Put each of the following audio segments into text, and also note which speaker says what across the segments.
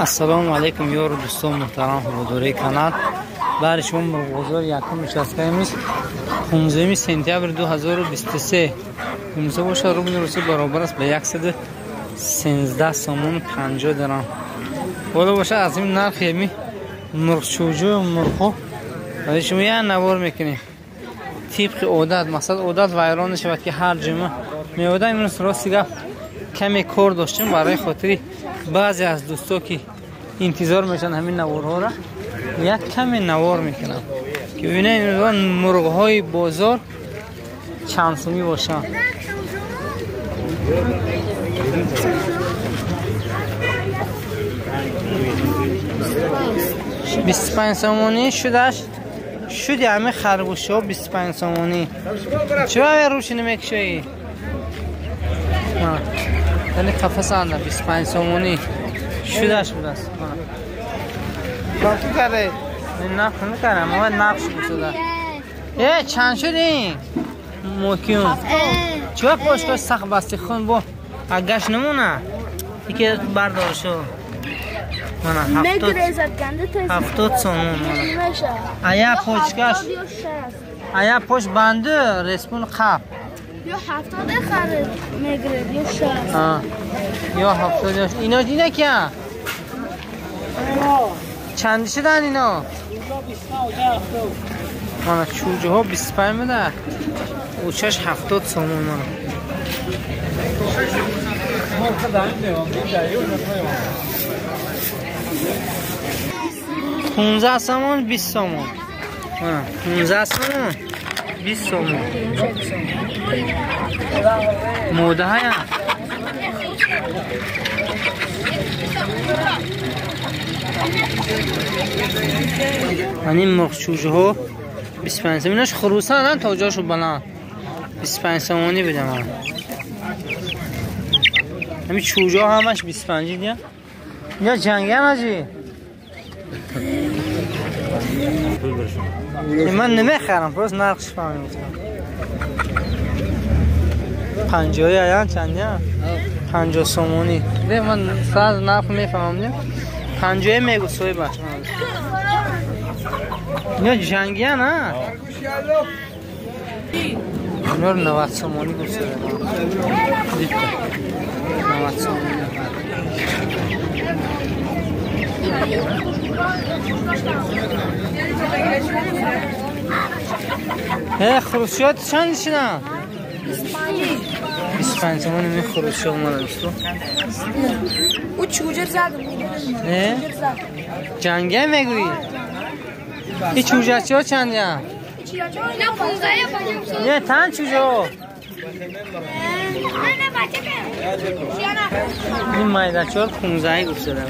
Speaker 1: السلام علیکم یار دوستان محترم حضوری کانال. برای شما مرغ‌بازار یکم نشسته میست 15 سپتامبر 2023 امروز باشه روبن روسی برابر است به 113 سومون 50 درهم. بالا باشه از این نرخ یمی مرغ چوجو مرغ برای شما یه نوار میکنیم طبق عادت. مثلا عادت ویران نشود که هر جمعه میوده. امروز راستی گفت کمی کار داشتیم برای خاطری بعضی از دوستا که انتظار میشن همین نوارها را یک کمی نوار میکنم که ببینید مرغ های بازار چند سومی باشن. بیست پنج سومانی شدش شدی همه خرگوش ها 25 سومانی. چرا روش نمیکشی؟ یعنی قفص آنده 25 سومانی شدش بود است. باقی کرده نفت نکردم اما نفش بسوده. چند شد این؟ موکیون چرا پاشتاش سخت بستی خون با اگش نمونه ای که بردار شو منه 70 سومون ایا پاشکش ایا پاش بنده رسمون قب
Speaker 2: یا 70 خرید میگرد یا 60
Speaker 1: یا 70 اینا دیده که چند شدن اینا؟ مانا چوجه ها 25 بده اوچش 70 سومون مانا 15 سومون 20 سومون مانا 15 سومون 20 سومون موده های این مرغ چوجه ها 25 سومون. ایناش خروسه هستن تا جاشو بلند 25 سومونی بدم من. همین چوجه ها همش 25 دیگه یا جنگی هم هجی من نمیخرم پس نرخش فهمی میتونم 50 هایان چندی هم 50 سومونی ده من ساز نرخ میفهمم نه 50 میگو سوی باش نه جنگی هم نه نور 90 سومونی گوشته 90 سومونی خروشیات چند شدن؟ 25 سومونی می خروشیات مالا دوستو
Speaker 2: او چوجه زدم
Speaker 1: جنگی هم میگوی؟ این چوجه چه ها چندی هم؟ نه تن چوجه ها این مایده چهار 15 گفته دارم.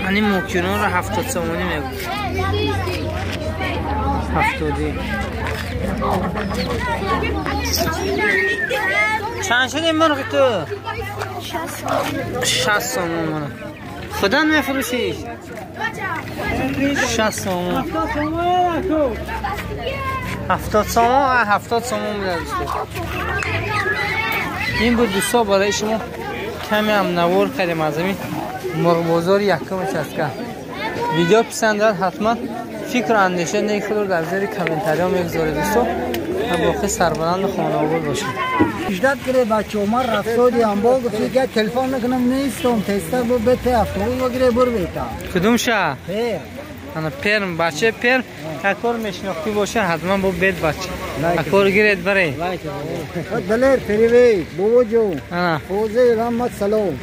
Speaker 1: من این موکیونون رو 70 سومونی میگم 70 چند شد این مرغ تو؟ 60 سومون منه خدا میفروشی 60 سومون 70 سومون 70 سومون میده دوستو. این بود دوستا برای شما کمی هم نوار کردیم از این مرغ بازار یکم چسکه. ویدیو پسند داد حتما فکر و اندیشه نیکلور در زیر کامنتاری ها میگذارید دوستو و باقی سربلند خانه آباد باشید.
Speaker 3: اجداد کرده بچه عمر رفتادی انبال گفتی که تلفن نکنم نیستم تسته با بته افتاقی بگیره بر بیتا
Speaker 1: کدوم شه؟
Speaker 3: پیر
Speaker 1: انا پیر بچه پیر اکار میشناختی باشه حتما با بیت بچه اکار گیرید بره
Speaker 3: دلیر پیروی بابا جو فوزه رحمت سلام